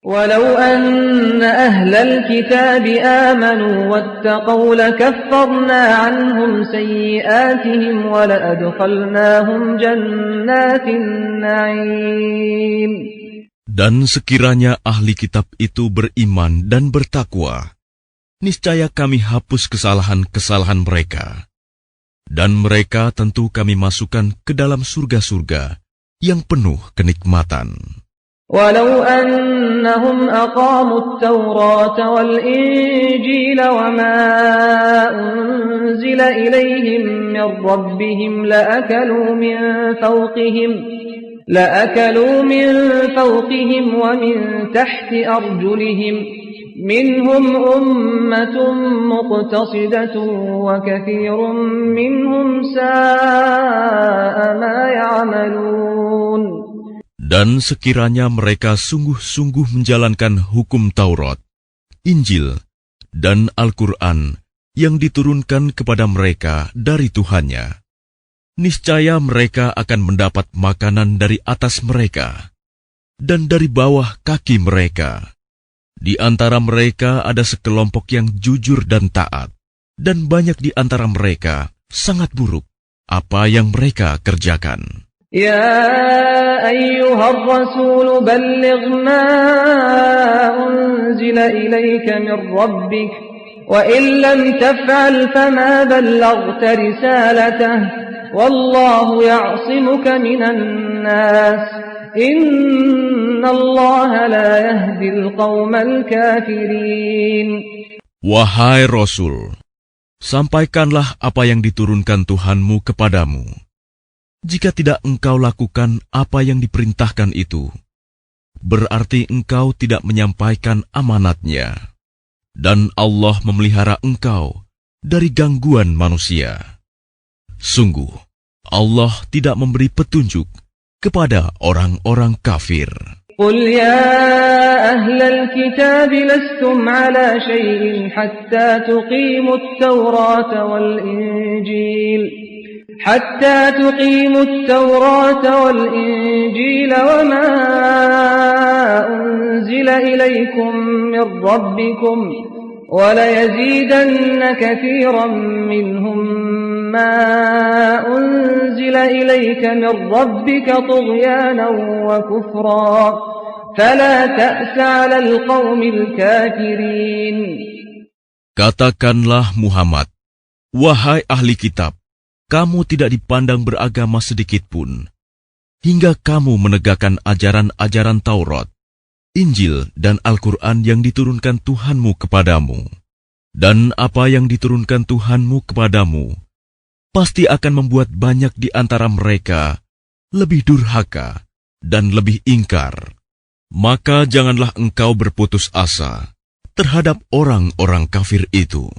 ولو أن أهل الكتاب آمنوا واتقوا لكفرنا عنهم سيئاتهم ولأدخلناهم جنات النعيم. Dan sekiranya ahli kitab itu beriman dan bertakwa, niscaya kami hapus kesalahan-kesalahan mereka. Dan mereka tentu kami masukkan ke dalam surga-surga yang penuh kenikmatan. ولو أنهم أقاموا التوراة والإنجيل وما أنزل إليهم من ربهم لأكلوا من فوقهم ومن تحت أرجلهم منهم أمة مقتصدة وكثير منهم ساء ما يعملون. Dan sekiranya mereka sungguh-sungguh menjalankan hukum Taurat, Injil, dan Al-Quran yang diturunkan kepada mereka dari Tuhannya, niscaya mereka akan mendapat makanan dari atas mereka dan dari bawah kaki mereka. Di antara mereka ada sekelompok yang jujur dan taat, dan banyak di antara mereka sangat buruk apa yang mereka kerjakan. يا أيها الرسول بلغ ما أنزل إليك من ربك وإن لم تفعل فما بلغت رسالته والله يعصمك من الناس إن الله لا يهدي القوم الكافرين. Wahai Rasul, sampaikanlah apa yang diturunkan Tuhanmu kepadamu. Jika tidak engkau lakukan apa yang diperintahkan itu, berarti engkau tidak menyampaikan amanatnya. Dan Allah memelihara engkau dari gangguan manusia. Sungguh, Allah tidak memberi petunjuk kepada orang-orang kafir. قل يا أهل الكتاب لستم على شيء حتى تقيموا التوراة والإنجيل وما أنزل إليكم من ربكم وليزيدن كثيرا منهم ما أنزل إليك من ربك طغيانا وكفرا فلا تأس على القوم الكافرين. Katakanlah Muhammad, wahai ahli kitab, kamu tidak dipandang beragama sedikitpun, hingga kamu menegakkan ajaran-ajaran Taurat, Injil, dan Al-Quran yang diturunkan Tuhanmu kepadamu. Dan apa yang diturunkan Tuhanmu kepadamu, pasti akan membuat banyak di antara mereka lebih durhaka dan lebih ingkar. Maka janganlah engkau berputus asa terhadap orang-orang kafir itu.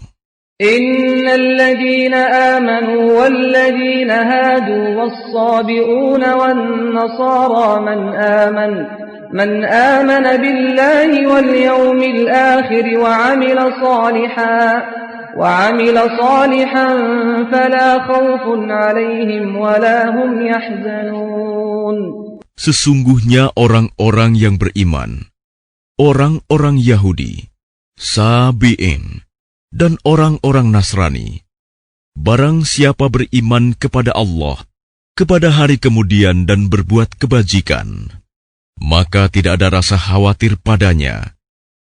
إن الذين آمنوا والذين هادوا والصابئون والنصارى من آمن بالله واليوم الآخر وعمل صالحا فلا خوف عليهم ولا هم يحزنون. Sesungguhnya orang-orang yang beriman, orang-orang Yahudi, Sabi'in, dan orang-orang Nasrani, barang siapa beriman kepada Allah, kepada hari kemudian dan berbuat kebajikan, maka tidak ada rasa khawatir padanya,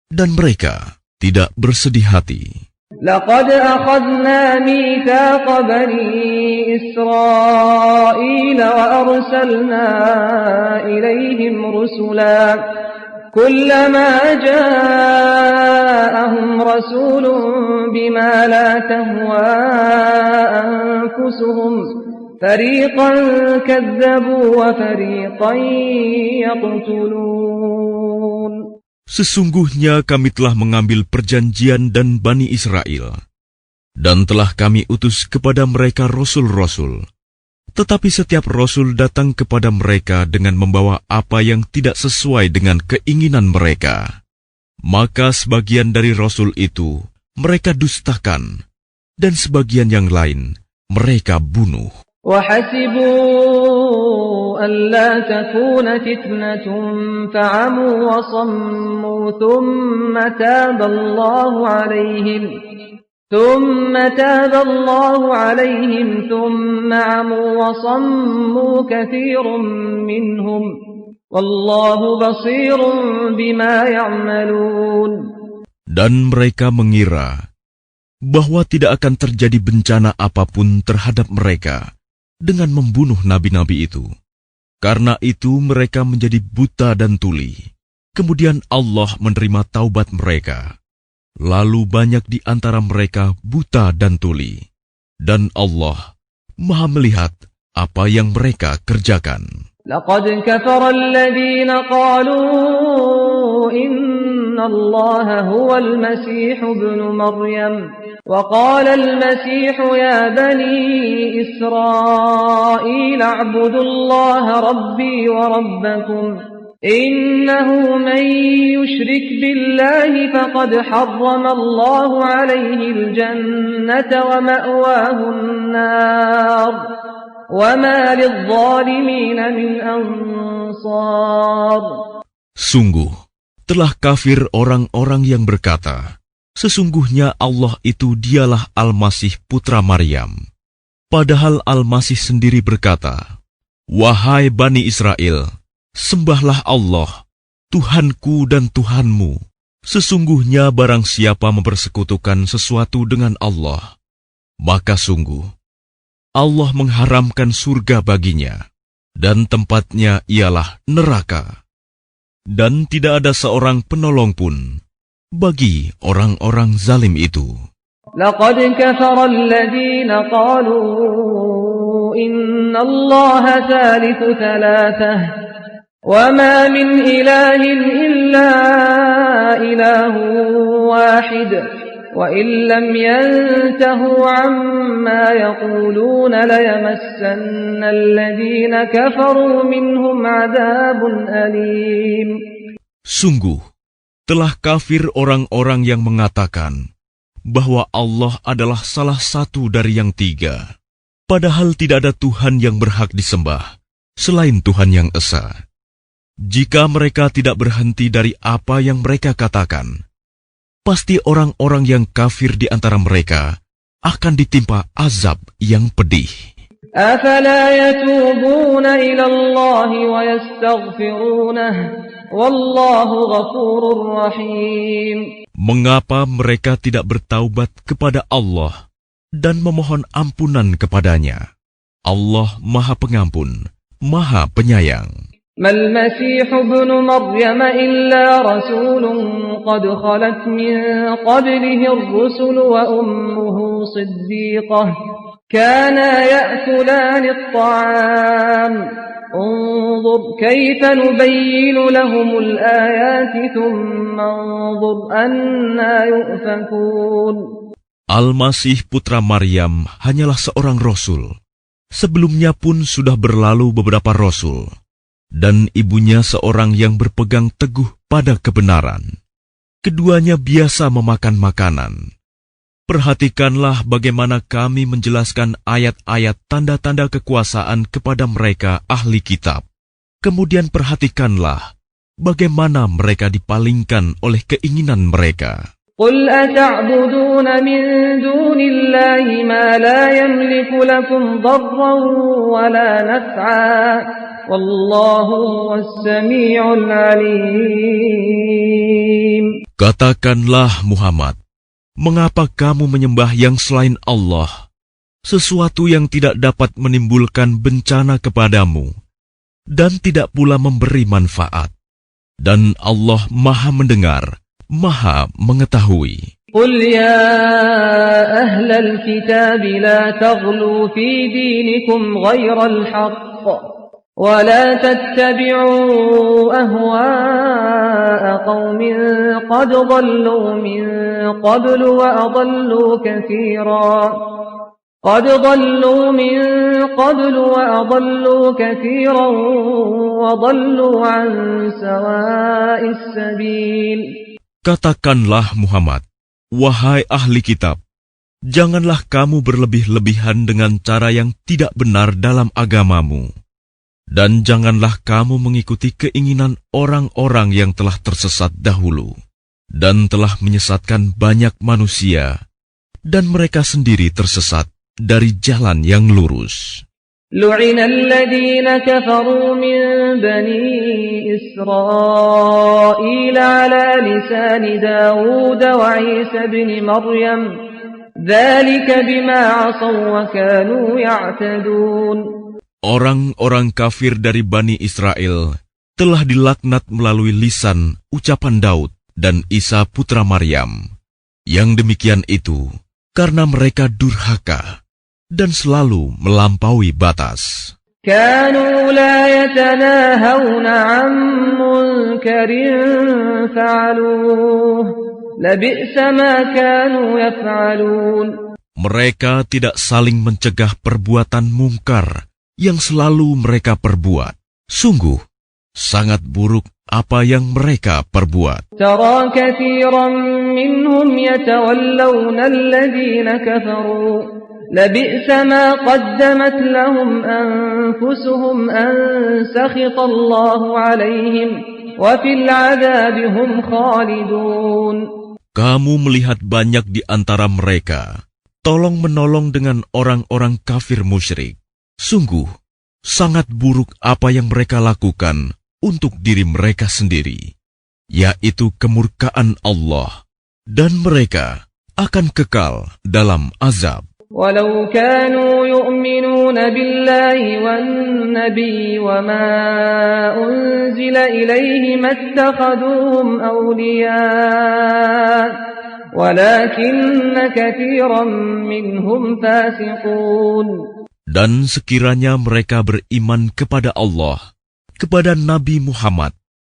dan mereka tidak bersedih hati. لقد أخذنا ميثاق بني إسرائيل وأرسلنا إليهم رسلا كلما جاءهم رسول بما لا تهوى أنفسهم فريقا كذبوا وفريقا يقتلون. Sesungguhnya kami telah mengambil perjanjian dan Bani Israel, dan telah kami utus kepada mereka rasul-rasul. Tetapi setiap rasul datang kepada mereka dengan membawa apa yang tidak sesuai dengan keinginan mereka. Maka sebagian dari rasul itu mereka dustakan, dan sebagian yang lain mereka bunuh. وَحَسِبُوا ألا تكون فتنة فعموا وصموا ثم تاب الله عليهم ثم عموا وصموا كثير منهم والله بصير بما يعملون. Dan mereka mengira bahwa tidak akan terjadi bencana apapun terhadap mereka dengan membunuh nabi-nabi itu. Karena itu mereka menjadi buta dan tuli. Kemudian Allah menerima taubat mereka. Lalu banyak di antara mereka buta dan tuli. Dan Allah Maha melihat apa yang mereka kerjakan. لقد كفر الذين قالوا إن الله هو المسيح ابن مريم وقال المسيح يا بني إسرائيل اعبدوا الله ربي وربكم إنه من يشرك بالله فقد حرم الله عليه الجنة ومأواه النار وما للظالمين من أنصار. Sungguh, telah kafir orang-orang yang berkata, sesungguhnya Allah itu dialah Al-Masih putra Maryam. Padahal Al-Masih sendiri berkata, wahai Bani Israel, sembahlah Allah, Tuhanku dan Tuhanmu. Sesungguhnya barang siapa mempersekutukan sesuatu dengan Allah, maka sungguh Allah mengharamkan surga baginya, dan tempatnya ialah neraka. Dan tidak ada seorang penolong pun bagi orang-orang zalim itu. لقد كفر الذين قالوا إن الله ثالث ثلاثة وما من إله إلا إله واحد وإن لم ينتهوا عما يقولون ليمسن الذين كفروا منهم عذاب أليم. Sungguh, telah kafir orang-orang yang mengatakan bahwa Allah adalah salah satu dari yang tiga, padahal tidak ada Tuhan yang berhak disembah selain Tuhan yang esa. Jika mereka tidak berhenti dari apa yang mereka katakan, pasti orang-orang yang kafir di antara mereka akan ditimpa azab yang pedih. أفلا يتوبون إلى الله ويستغفرونه والله غفور رحيم. Mengapa mereka tidak bertaubat kepada Allah dan memohon ampunan kepadanya? Allah Maha Pengampun, Maha Penyayang. ما المسيح ابن مريم إلا رسول قد خلت من قبله الرسل وأمه صديقة كانا يأكلان الطعام انظر كيف نبين لهم الآيات ثم انظر أنى يؤفكون. Al-Masih putra Maryam hanyalah seorang rasul. Sebelumnya pun sudah berlalu beberapa rasul. Dan ibunya seorang yang berpegang teguh pada kebenaran. Keduanya biasa memakan makanan. Perhatikanlah bagaimana kami menjelaskan ayat-ayat tanda-tanda kekuasaan kepada mereka ahli kitab. Kemudian perhatikanlah bagaimana mereka dipalingkan oleh keinginan mereka. قل أتعبدون من دون الله ما لا يملك لكم ضرا ولا نفعا والله هو السميع العليم. Katakanlah Muhammad, mengapa kamu menyembah yang selain Allah, sesuatu yang tidak dapat menimbulkan bencana kepadamu dan tidak pula memberi manfaat, dan Allah Maha mendengar, Maha mengetahui. قل يا أهل الكتاب لا تغلوا في دينكم غير الحق ولا تتبعوا أهواء قوم قد ضلوا من قبل وأضلوا كثيرا وضلوا عن سواء السبيل. Katakanlah Muhammad, wahai ahli kitab, janganlah kamu berlebih-lebihan dengan cara yang tidak benar dalam agamamu. Dan janganlah kamu mengikuti keinginan orang-orang yang telah tersesat dahulu dan telah menyesatkan banyak manusia, dan mereka sendiri tersesat dari jalan yang lurus. لعن الذين كفروا من بني إسرائيل على لسان داود وعيسى بن مريم ذلك بما عصوا وكانوا يعتدون. Orang-orang kafir dari Bani Israel telah dilaknat melalui lisan ucapan Daud dan Isa putra Maryam. Yang demikian itu karena mereka durhaka dan selalu melampaui batas. كانوا لا يتناهون عن منكر فعلوه لبئس ما كانوا يفعلون. Mereka tidak saling mencegah perbuatan mungkar yang selalu mereka perbuat. Sungguh, sangat buruk apa yang mereka perbuat. ترى كثيرا منهم يتولون الذين كفروا لبئس ما قدمت لهم أنفسهم أن سخط الله عليهم وفي العذاب هم خالدون. Kamu melihat banyak di antara mereka tolong-menolong dengan orang-orang kafir musyrik. Sungguh, sangat buruk apa yang mereka lakukan untuk diri mereka sendiri, yaitu kemurkaan Allah, dan mereka akan kekal dalam azab. ولو كانوا يؤمنون بالله والنبي وما أنزل إليه ما اتخذوهم أولياء ولكن كثيرا منهم فاسقون. Dan sekiranya mereka beriman kepada Allah, kepada Nabi Muhammad,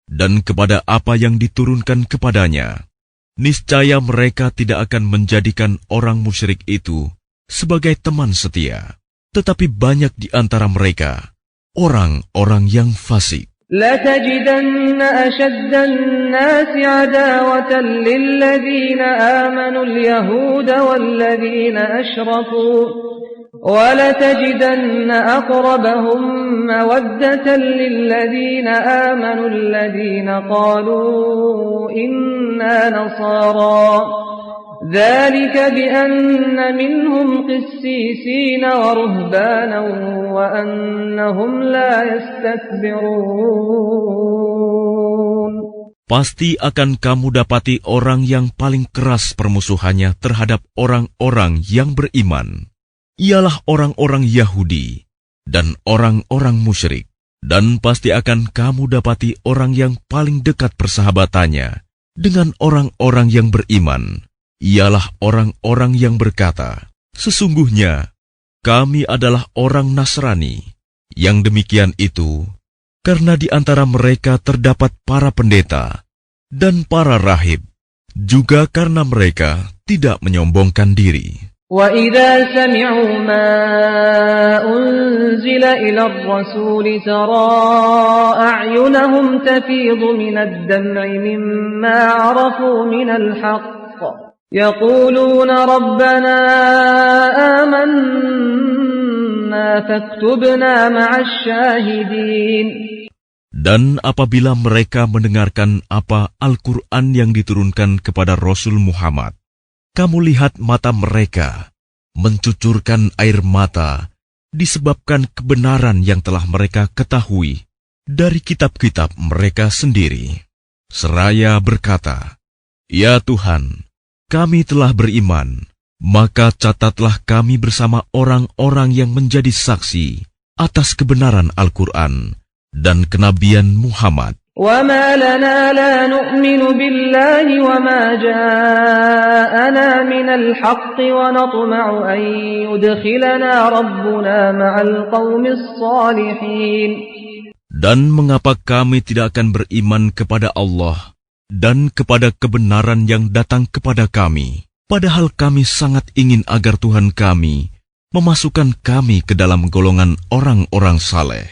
dan kepada apa yang diturunkan kepadanya, niscaya mereka tidak akan menjadikan orang musyrik itu sebagai teman setia, tetapi banyak di antara mereka orang-orang yang fasik. لَتَجِدَنَّ أَشَدَّ النَّاسِ عَدَاوَةً لِلَّذِينَ آمَنُوا الْيَهُودَ وَالَّذِينَ أَشْرَكُوا وَلَتَجِدَنَّ أَقْرَبَهُم مَّوَدَّةً لِلَّذِينَ آمَنُوا الَّذِينَ قَالُوا إِنَّا نَصَارَىٰ ذلك بأن منهم قسيسين ورهبانا وأنهم لا يستكبرون. Pasti akan kamu dapati orang yang paling keras permusuhannya terhadap orang-orang yang beriman, ialah orang-orang Yahudi dan orang-orang musyrik. Dan pasti akan kamu dapati orang yang paling dekat persahabatannya dengan orang-orang yang beriman, ialah orang-orang yang berkata, sesungguhnya kami adalah orang Nasrani. Yang demikian itu karena di antara mereka terdapat para pendeta dan para rahib, juga karena mereka tidak menyombongkan diri. وَإِذَا سَمِعُوا مَا أُنزِلَ إِلَى الرَّسُولِ تَرَى أَعْيُنَهُمْ تَفِيضُ مِنَ الدَّمْعِ مِمَّا عَرَفُوا مِنَ الْحَقِّ يقولون ربنا آمنا فاكتبنا مع الشاهدين. Dan apabila mereka mendengarkan apa Al-Quran yang diturunkan kepada Rasul Muhammad, kamu lihat mata mereka mencucurkan air mata disebabkan kebenaran yang telah mereka ketahui dari kitab-kitab mereka sendiri. Seraya berkata, "Ya Tuhan, kami telah beriman, maka catatlah kami bersama orang-orang yang menjadi saksi atas kebenaran Al-Quran dan kenabian Muhammad." وَمَا لَنَا لَا نُؤْمِنُ بِاللَّهِ وَمَا جَاءَنَا مِنَ الْحَقِّ وَنَطْمَعُ أَن يُدْخِلَنَا رَبُّنَا مَعَ الْقَوْمِ الصَّالِحِينَ. Dan mengapa kami tidak akan beriman kepada Allah dan kepada kebenaran yang datang kepada kami, padahal kami sangat ingin agar Tuhan kami memasukkan kami ke dalam golongan orang-orang saleh.